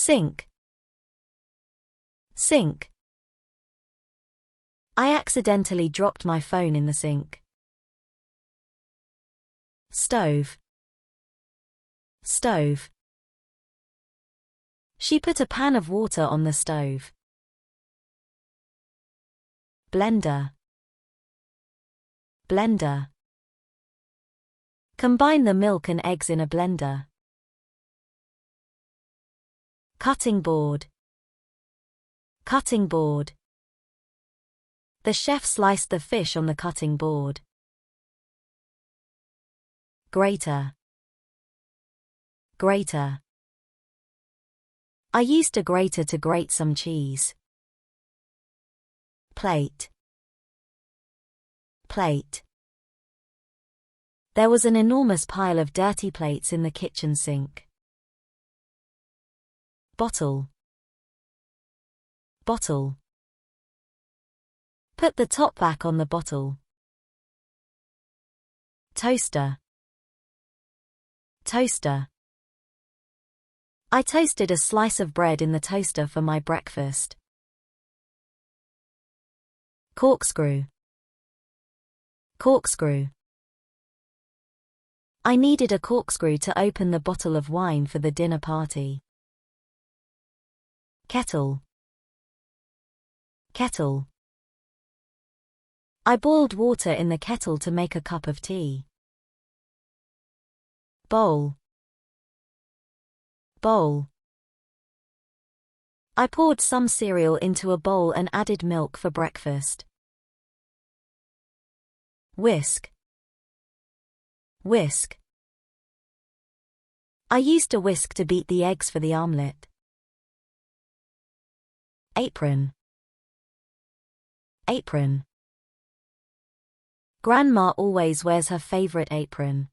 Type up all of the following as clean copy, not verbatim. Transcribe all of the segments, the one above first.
Sink. Sink. I accidentally dropped my phone in the sink. Stove. Stove. She put a pan of water on the stove. Blender. Blender. Combine the milk and eggs in a blender. Cutting board. Cutting board. The chef sliced the fish on the cutting board. Grater. Grater. I used a grater to grate some cheese. Plate. Plate. There was an enormous pile of dirty plates in the kitchen sink. Bottle. Bottle. Put the top back on the bottle. Toaster. Toaster. I toasted a slice of bread in the toaster for my breakfast. Corkscrew. Corkscrew. I needed a corkscrew to open the bottle of wine for the dinner party. Kettle. Kettle. I boiled water in the kettle to make a cup of tea. Bowl. Bowl. I poured some cereal into a bowl and added milk for breakfast. Whisk. Whisk. I used a whisk to beat the eggs for the omelette. Apron. Apron. Grandma always wears her favorite apron.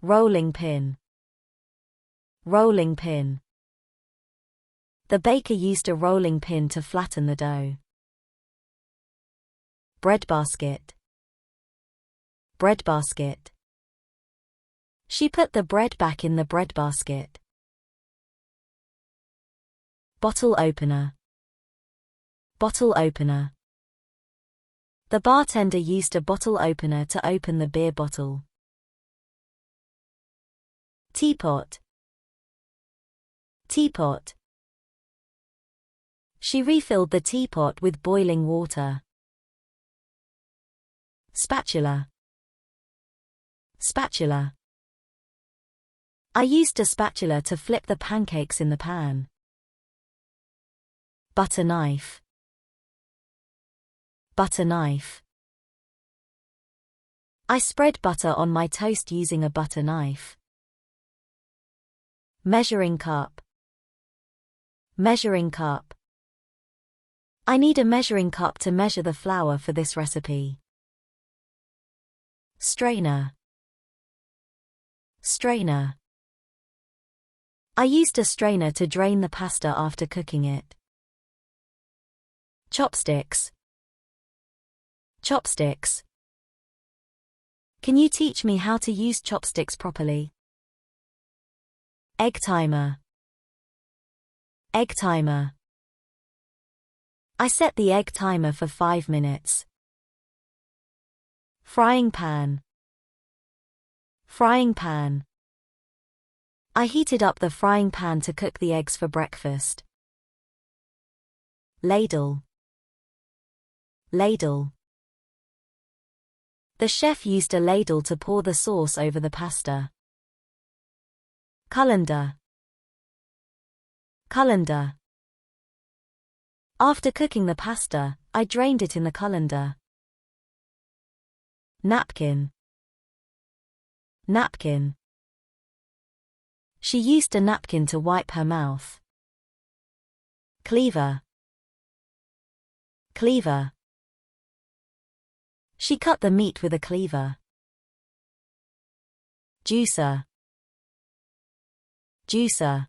Rolling pin. Rolling pin. The baker used a rolling pin to flatten the dough. Breadbasket. Breadbasket. She put the bread back in the breadbasket. Bottle opener. Bottle opener. The bartender used a bottle opener to open the beer bottle. Teapot. Teapot. She refilled the teapot with boiling water. Spatula. Spatula. I used a spatula to flip the pancakes in the pan. Butter knife. Butter knife. I spread butter on my toast using a butter knife. Measuring cup. Measuring cup. I need a measuring cup to measure the flour for this recipe. Strainer. Strainer. I used a strainer to drain the pasta after cooking it. Chopsticks. Chopsticks. Can you teach me how to use chopsticks properly? Egg timer. Egg timer. I set the egg timer for 5 minutes. Frying pan. Frying pan. I heated up the frying pan to cook the eggs for breakfast. Ladle. Ladle. The chef used a ladle to pour the sauce over the pasta. Colander. Colander. After cooking the pasta, I drained it in the colander. Napkin. Napkin. She used a napkin to wipe her mouth. Cleaver. Cleaver. She cut the meat with a cleaver. Juicer. Juicer.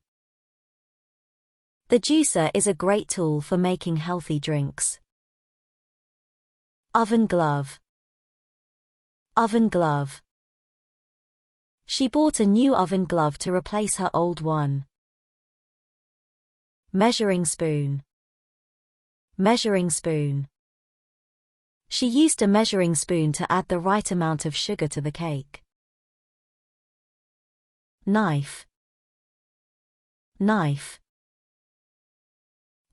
The juicer is a great tool for making healthy drinks. Oven glove. Oven glove. She bought a new oven glove to replace her old one. Measuring spoon. Measuring spoon. She used a measuring spoon to add the right amount of sugar to the cake. Knife. Knife.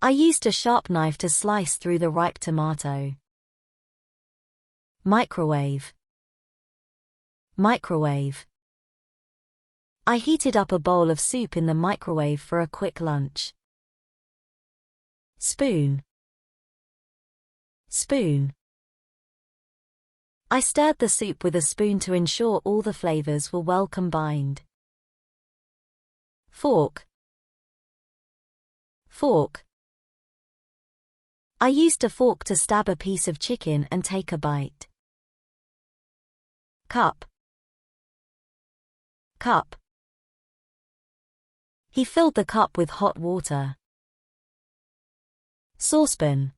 I used a sharp knife to slice through the ripe tomato. Microwave. Microwave. I heated up a bowl of soup in the microwave for a quick lunch. Spoon. Spoon. I stirred the soup with a spoon to ensure all the flavors were well combined. Fork. Fork. I used a fork to stab a piece of chicken and take a bite. Cup. Cup. He filled the cup with hot water. Saucepan.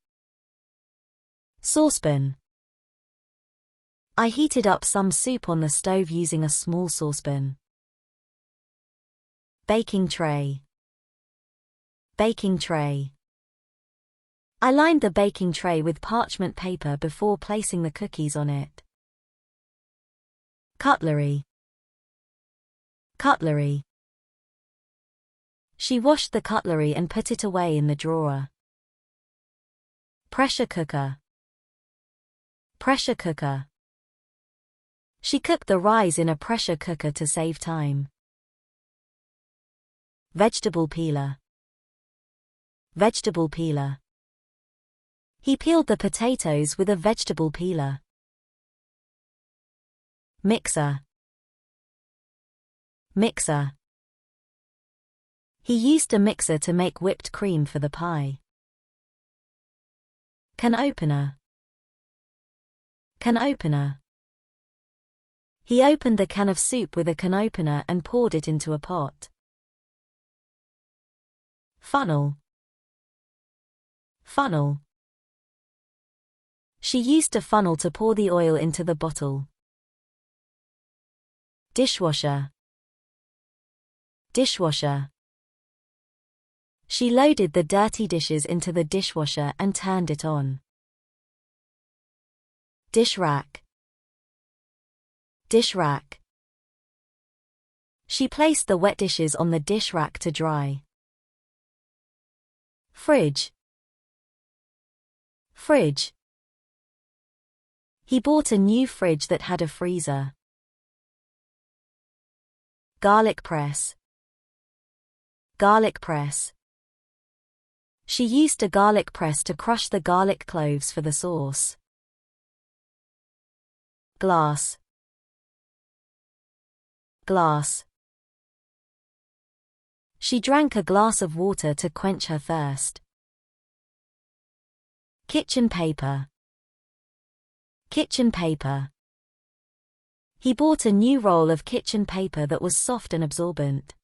Saucepan. I heated up some soup on the stove using a small saucepan. Baking tray. Baking tray. I lined the baking tray with parchment paper before placing the cookies on it. Cutlery. Cutlery. She washed the cutlery and put it away in the drawer. Pressure cooker. Pressure cooker. She cooked the rice in a pressure cooker to save time. Vegetable peeler. Vegetable peeler. He peeled the potatoes with a vegetable peeler. Mixer. Mixer. He used a mixer to make whipped cream for the pie. Can opener. Can opener. He opened the can of soup with a can opener and poured it into a pot. Funnel. Funnel. She used a funnel to pour the oil into the bottle. Dishwasher. Dishwasher. She loaded the dirty dishes into the dishwasher and turned it on. Dish rack. Dish rack. She placed the wet dishes on the dish rack to dry. Fridge. Fridge. He bought a new fridge that had a freezer. Garlic press. Garlic press. She used a garlic press to crush the garlic cloves for the sauce. Glass. Glass. She drank a glass of water to quench her thirst. Kitchen paper. Kitchen paper. He bought a new roll of kitchen paper that was soft and absorbent.